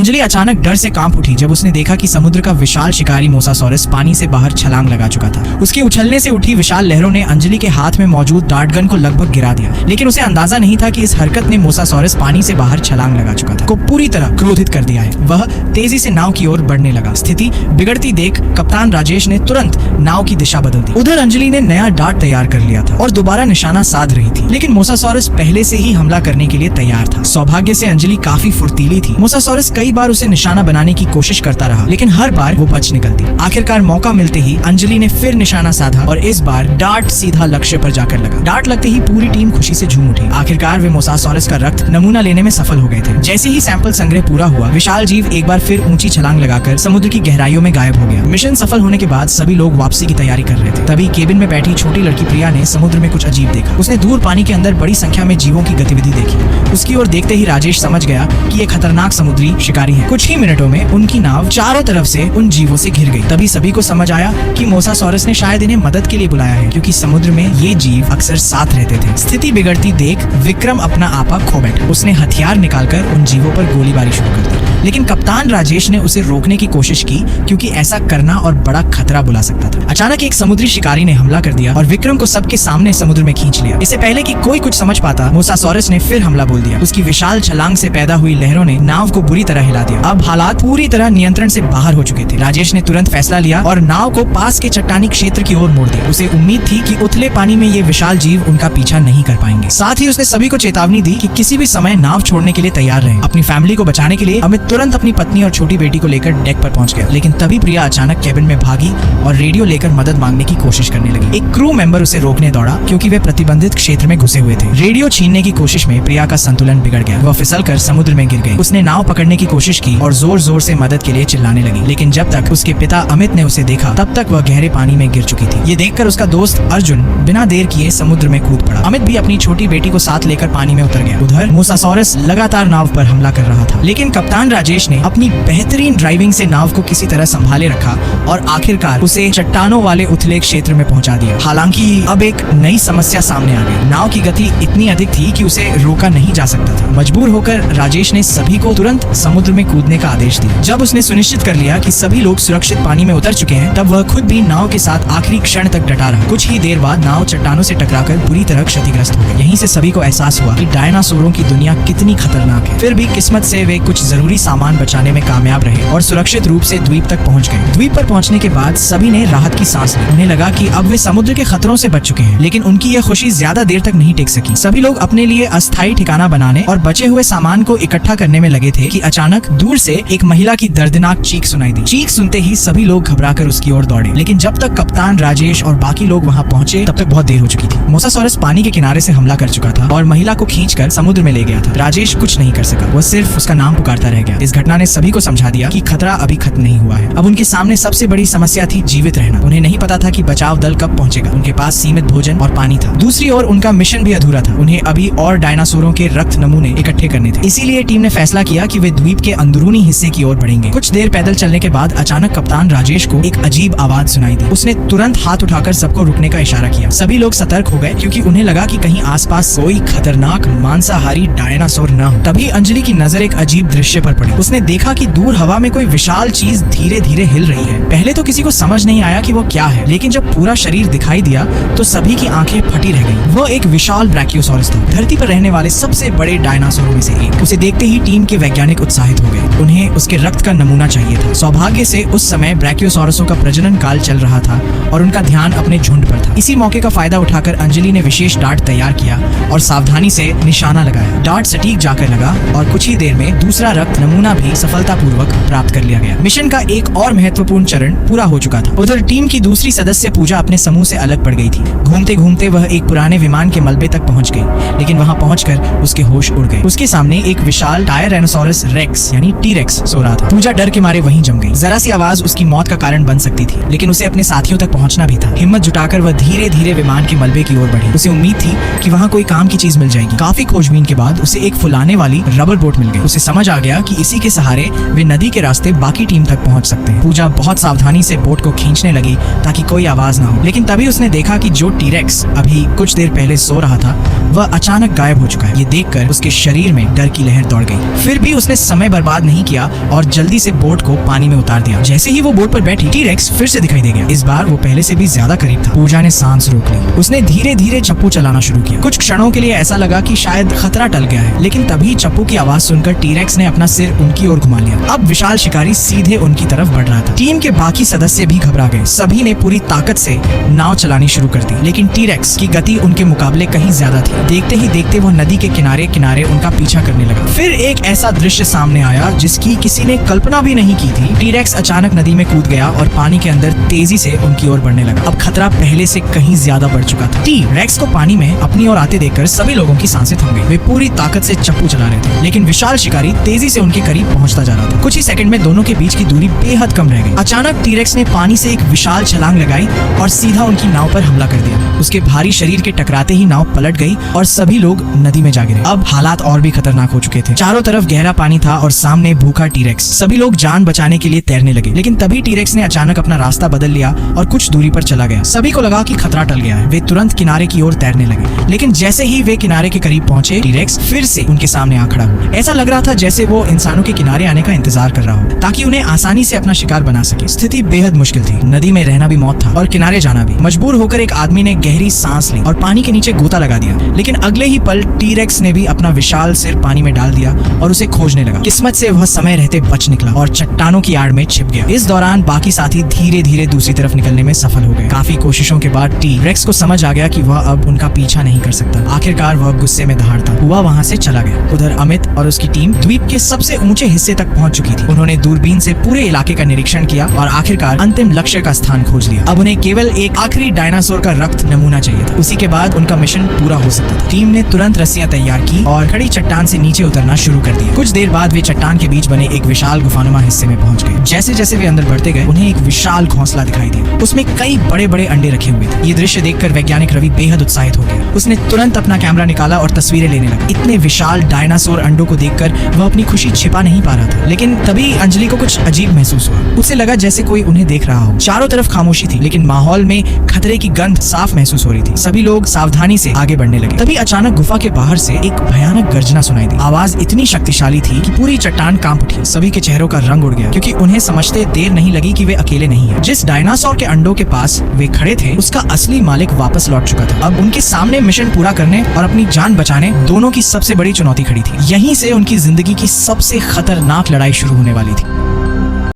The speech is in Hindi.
अंजलि अचानक डर से कांप उठी जब उसने देखा कि समुद्र का विशाल शिकारी मोसासॉरस पानी से बाहर छलांग लगा चुका था। उसके उछलने से उठी विशाल लहरों ने अंजलि के हाथ में मौजूद डार्ट गन को लगभग गिरा दिया, लेकिन उसे अंदाजा नहीं था कि इस हरकत ने मोसासॉरस पानी से बाहर छलांग लगा चुका था को पूरी तरह क्रोधित कर दिया है। वह तेजी से नाव की ओर बढ़ने लगा। स्थिति बिगड़ती देख कप्तान राजेश ने तुरंत नाव की दिशा बदल दी। उधर अंजलि ने नया डार्ट तैयार कर लिया था और दोबारा निशाना साध रही थी, लेकिन मोसासॉरस पहले से ही हमला करने के लिए तैयार था। सौभाग्य से अंजलि काफी फुर्तीली थी। मोसासॉरस कई बार उसे निशाना बनाने की कोशिश करता रहा, लेकिन हर बार वो बच निकलती। आखिरकार मौका मिलते ही अंजलि ने फिर निशाना साधा और इस बार डार्ट सीधा लक्ष्य पर जाकर लगा। डार्ट लगते ही पूरी टीम खुशी से झूम उठी। आखिरकार वे मोसासॉरस का रक्त नमूना लेने में सफल हो गए थे। जैसे ही सैंपल संग्रह पूरा हुआ, विशाल जीव एक बार फिर ऊंची छलांग लगाकर समुद्र की गहराइयों में गायब हो गया। मिशन सफल होने के बाद सभी लोग वापसी की तैयारी कर रहे थे। तभी केबिन में बैठी छोटी लड़की प्रिया ने समुद्र में कुछ अजीब देखा। उसने दूर पानी के अंदर बड़ी संख्या में जीवों की गतिविधि देखी। उसकी ओर देखते ही राजेश समझ गया कि ये खतरनाक समुद्री शिकारी है। कुछ ही मिनटों में उनकी नाव चारों तरफ से उन जीवों से घिर गई। तभी सभी को समझ आया कि मोसासॉरस ने शायद इन्हें मदद के लिए बुलाया है, क्योंकि समुद्र में ये जीव अक्सर साथ रहते थे। स्थिति बिगड़ती देख विक्रम अपना आपा खो बैठा। उसने हथियार निकालकर उन जीवों पर गोलीबारी शुरू कर दी, लेकिन कप्तान राजेश ने उसे रोकने की कोशिश की, क्योंकि ऐसा करना और बड़ा खतरा बुला सकता था। अचानक एक समुद्री शिकारी ने हमला कर दिया और विक्रम को सबके सामने समुद्र में खींच लिया। इससे पहले कि कोई कुछ समझ पाता, मोसासॉरस ने फिर हमला बोल दिया। उसकी विशाल छलांग से पैदा हुई लहरों ने नाव को बुरी तरह हिला दिया। अब हालात पूरी तरह नियंत्रण से बाहर हो चुके थे। राजेश ने तुरंत फैसला लिया और नाव को पास के चट्टानी क्षेत्र की ओर मोड़ दिया। उसे उम्मीद थी कि उथले पानी में ये विशाल जीव उनका पीछा नहीं कर पाएंगे। साथ ही उसने सभी को चेतावनी दी कि किसी भी समय नाव छोड़ने के लिए तैयार रहें। अपनी फैमिली को बचाने के लिए अमित तुरंत अपनी पत्नी और छोटी बेटी को लेकर डेक पर पहुंच गया, लेकिन तभी प्रिया अचानक केबिन में भागी और रेडियो लेकर मदद मांगने की कोशिश करने लगी। एक क्रू मेंबर उसे रोकने दौड़ा, क्योंकि वे प्रतिबंधित क्षेत्र में घुसे हुए थे। रेडियो छीनने की कोशिश में प्रिया का संतुलन बिगड़ गया। वह फिसलकर समुद्र में गिर गई। उसने नाव पकड़ने की कोशिश की और जोर जोर से मदद के लिए चिल्लाने लगी, लेकिन जब तक उसके पिता अमित ने उसे देखा, तब तक वह गहरे पानी में गिर चुकी थी। ये देखकर उसका दोस्त अर्जुन बिना देर किए समुद्र में कूद पड़ा। अमित भी अपनी छोटी बेटी को साथ लेकर पानी में उतर गया। उधर मोसासॉरस लगातार नाव पर हमला कर रहा था, लेकिन कप्तान राजेश ने अपनी बेहतरीन ड्राइविंग से नाव को किसी तरह संभाले रखा और आखिरकार उसे चट्टानों वाले उथले क्षेत्र में पहुंचा दिया। हालांकि अब एक नई समस्या सामने आ गई। नाव की गति इतनी अधिक थी कि उसे रोका नहीं जा सकता था। मजबूर होकर राजेश ने सभी को तुरंत समुद्र में कूदने का आदेश दिया। जब उसने सुनिश्चित कर लिया कि सभी लोग सुरक्षित पानी में उतर चुके हैं, तब वह खुद भी नाव के साथ आखिरी क्षण तक डटा रहा। कुछ ही देर बाद नाव चट्टानों से टकराकर बुरी तरह क्षतिग्रस्त हो गई। यहीं से सभी को एहसास हुआ कि डायनासोरों की दुनिया कितनी खतरनाक है। फिर भी किस्मत से वे कुछ जरूरी सामान बचाने में कामयाब रहे और सुरक्षित रूप से द्वीप तक पहुंच गए। द्वीप पर पहुंचने के बाद सभी ने राहत की सांस ली। उन्हें लगा कि अब वे समुद्र के खतरों से बच चुके हैं, लेकिन उनकी यह खुशी ज्यादा देर तक नहीं टिक सकी। सभी लोग अपने लिए अस्थायी ठिकाना बनाने और बचे हुए सामान को इकट्ठा करने में लगे थे कि अचानक दूर से एक महिला की दर्दनाक चीख सुनाई दी। चीख सुनते ही सभी लोग घबराकर उसकी ओर दौड़े, लेकिन जब तक कप्तान राजेश और बाकी लोग वहां पहुंचे, तब तक बहुत देर हो चुकी थी। मोसासॉरस पानी के किनारे से हमला कर चुका था और महिला को खींचकर समुद्र में ले गया था। राजेश कुछ नहीं कर सका, वह सिर्फ उसका नाम पुकारता रह गया। इस घटना ने सभी को समझा दिया कि खतरा अभी खत्म नहीं हुआ है। अब उनके सामने सबसे बड़ी समस्या थी जीवित रहना। उन्हें नहीं पता था कि बचाव दल कब पहुंचेगा। उनके पास सीमित भोजन और पानी था। दूसरी ओर उनका मिशन भी अधूरा था। उन्हें अभी और डायनासोरों के रक्त नमूने इकट्ठे करने थे। इसीलिए टीम ने फैसला किया कि वे द्वीप के अंदरूनी हिस्से की ओर बढ़ेंगे। कुछ देर पैदल चलने के बाद अचानक कप्तान राजेश को एक अजीब आवाज सुनाई दी। उसने तुरंत हाथ उठाकर सबको रुकने का इशारा किया। सभी लोग सतर्क हो गए, क्योंकि उन्हें लगा कि कहीं आसपास कोई खतरनाक मांसाहारी डायनासोर न हो। तभी अंजलि की नजर एक अजीब दृश्य पर पड़ी। उसने देखा कि दूर हवा में कोई विशाल चीज धीरे धीरे हिल रही है। पहले तो किसी को समझ नहीं आया कि वो क्या है, लेकिन जब पूरा शरीर दिखाई दिया तो सभी की आंखें फटी रह गईं। वो एक विशाल ब्रैकियोसॉरस था, धरती पर रहने वाले सबसे बड़े डायनासोरों में से एक। उसे देखते ही टीम के वैज्ञानिक उत्साहित हो गए। उन्हें उसके रक्त का नमूना चाहिए था। सौभाग्य से उस समय ब्रैकियोसॉरसों का प्रजनन काल चल रहा था और उनका ध्यान अपने झुंड पर था। इसी मौके का फायदा उठाकर अंजलि ने विशेष डार्ट तैयार किया और सावधानी से निशाना लगाया। डार्ट सटीक जाकर लगा और कुछ ही देर में दूसरा रक्त नमूना भी सफलतापूर्वक प्राप्त कर लिया गया। मिशन का एक और महत्वपूर्ण चरण पूरा हो चुका था। उधर टीम की दूसरी सदस्य पूजा अपने समूह से अलग पड़ गई थी। घूमते घूमते वह एक पुराने विमान के मलबे तक पहुंच गई, लेकिन वहां पहुंचकर उसके होश उड़ गए। उसके सामने एक विशाल टायरेनोसॉरस रेक्स यानी टी-रेक्स सो रहा था। पूजा डर के मारे वहीं जम गई। जरा सी आवाज उसकी मौत का कारण बन सकती थी, लेकिन उसे अपने साथियों तक पहुंचना भी था। हिम्मत जुटाकर वह धीरे धीरे विमान के मलबे की ओर बढ़ी। उसे उम्मीद थी कि वहाँ कोई काम की चीज मिल जाएगी। काफी खोजबीन के बाद उसे एक फुलाने वाली रबर बोट मिल गई। उसे समझ आ गया कि इसी के सहारे वे नदी के रास्ते बाकी टीम तक पहुंच सकते हैं। पूजा बहुत सावधानी से बोट को खींचने लगी ताकि कोई आवाज ना हो, लेकिन तभी उसने देखा कि जो टीरेक्स अभी कुछ देर पहले सो रहा था वह अचानक गायब हो चुका है। ये देखकर उसके शरीर में डर की लहर दौड़ गई। फिर भी उसने समय बर्बाद नहीं किया और जल्दी से बोट को पानी में उतार दिया। जैसे ही वो बोट पर बैठी, टीरेक्स फिर से दिखाई दे गया। इस बार वो पहले से भी ज्यादा करीब था। पूजा ने सांस रोक ली। उसने धीरे धीरे चप्पू चलाना शुरू किया। कुछ क्षणों के लिए ऐसा लगा कि शायद खतरा टल गया है, लेकिन तभी चप्पू की आवाज सुनकर टीरेक्स ने अपना सिर उनकी ओर घुमा लिया। अब विशाल शिकारी सीधे उनकी तरफ बढ़ रहा था। टीम के बाकी सदस्य भी घबरा गए। सभी ने पूरी ताकत से नाव चलानी शुरू कर दी, लेकिन टीरेक्स की गति उनके मुकाबले कहीं ज्यादा थी। देखते ही देखते वो नदी के किनारे किनारे उनका पीछा करने लगा। फिर एक ऐसा दृश्य सामने आया जिसकी किसी ने कल्पना भी नहीं की थी। टीरेक्स अचानक नदी में कूद गया और पानी के अंदर तेजी से उनकी ओर बढ़ने लगा। अब खतरा पहले से कहीं ज्यादा बढ़ चुका था। टीरेक्स को पानी में अपनी ओर आते देखकर सभी लोगों की सांसें थम गई। वे पूरी ताकत से चप्पू चला रहे थे, लेकिन विशाल शिकारी तेजी से उनके करीब पहुंचता जा रहा था। कुछ ही सेकंड में दोनों के बीच की दूरी बेहद कम रह गई। अचानक टीरेक्स ने पानी से एक विशाल छलांग लगाई और सीधा उनकी नाव पर हमला कर दिया। उसके भारी शरीर के टकराते ही नाव पलट गई और सभी लोग नदी में जा गिरे। अब हालात और भी खतरनाक हो चुके थे। चारों तरफ गहरा पानी था और सामने भूखा टीरेक्स। सभी लोग जान बचाने के लिए तैरने लगे, लेकिन तभी टीरेक्स ने अचानक अपना रास्ता बदल लिया और कुछ दूरी पर चला गया। सभी को लगा कि खतरा टल गया है। वे तुरंत किनारे की ओर तैरने लगे, लेकिन जैसे ही वे किनारे के करीब पहुंचे, टीरेक्स फिर से उनके सामने आ खड़ा हुआ। ऐसा लग रहा था जैसे वो इंसानों के किनारे आने का इंतजार कर रहा हो ताकि उन्हें आसानी से अपना शिकार बना सके। स्थिति बेहद मुश्किल थी। नदी में रहना भी मौत था और किनारे जाना भी। मजबूर होकर एक आदमी ने गहरी सांस ली और पानी के नीचे गोता लगा दिया, लेकिन अगले ही पल टीरेक्स ने भी अपना विशाल सिर पानी में डाल दिया और उसे खोजने लगा। किस्मत से वह समय रहते बच निकला और चट्टानों की आड़ में छिप गया। इस दौरान बाकी साथी धीरे धीरे दूसरी तरफ निकलने में सफल हो गए। काफी कोशिशों के बाद टीरेक्स को समझ आ गया कि वह अब उनका पीछा नहीं कर सकता। आखिरकार वह गुस्से में दहाड़ता हुआ वहां से चला गया। उधर अमित और उसकी टीम द्वीप के सबसे ऊंचे हिस्से तक पहुंच चुकी थी। उन्होंने दूरबीन से पूरे इलाके का निरीक्षण किया और आखिरकार अंतिम लक्ष्य का स्थान खोज लिया। अब उन्हें केवल एक आखिरी डायनासोर का रक्त नमूना चाहिए था। उसी के बाद उनका मिशन पूरा हो सकता था। टीम ने तुरंत रस्सियां तैयार की और खड़ी चट्टान से नीचे उतरना शुरू कर दिया। कुछ देर बाद वे चट्टान के बीच बने एक विशाल गुफानुमा हिस्से में पहुंच गए। जैसे जैसे वे अंदर बढ़ते गए, उन्हें एक विशाल घोंसला दिखाई दिया। उसमें कई बड़े बड़े अंडे रखे हुए थे। ये दृश्य देखकर वैज्ञानिक रवि बेहद उत्साहित हो गया। उसने तुरंत अपना कैमरा निकाला और तस्वीरें लेने लगा। इतने विशाल डायनासोर अंडों को देखकर वह अपनी खुशी छिपा नहीं पा रहा था। लेकिन तभी अंजलि को कुछ अजीब महसूस हुआ। उसे लगा जैसे कोई उन्हें देख रहा हो। चारों तरफ खामोशी थी, लेकिन माहौल में खतरे की गंध साफ महसूस हो रही थी। सभी लोग सावधानी से आगे बढ़ने लगे। तभी अचानक गुफा के बाहर से एक भयानक गर्जना सुनाई दी। आवाज इतनी शक्तिशाली थी कि पूरी चट्टान कांप उठी। सभी के चेहरों का रंग उड़ गया, क्योंकि उन्हें समझते देर नहीं लगी कि वे अकेले नहीं हैं। जिस डायनासोर के अंडों के पास वे खड़े थे, उसका असली मालिक वापस लौट चुका था। अब उनके सामने मिशन पूरा करने और अपनी जान बचाने दोनों की सबसे बड़ी चुनौती खड़ी थी। यहीं से उनकी जिंदगी की सबसे खतरनाक लड़ाई शुरू होने वाली थी।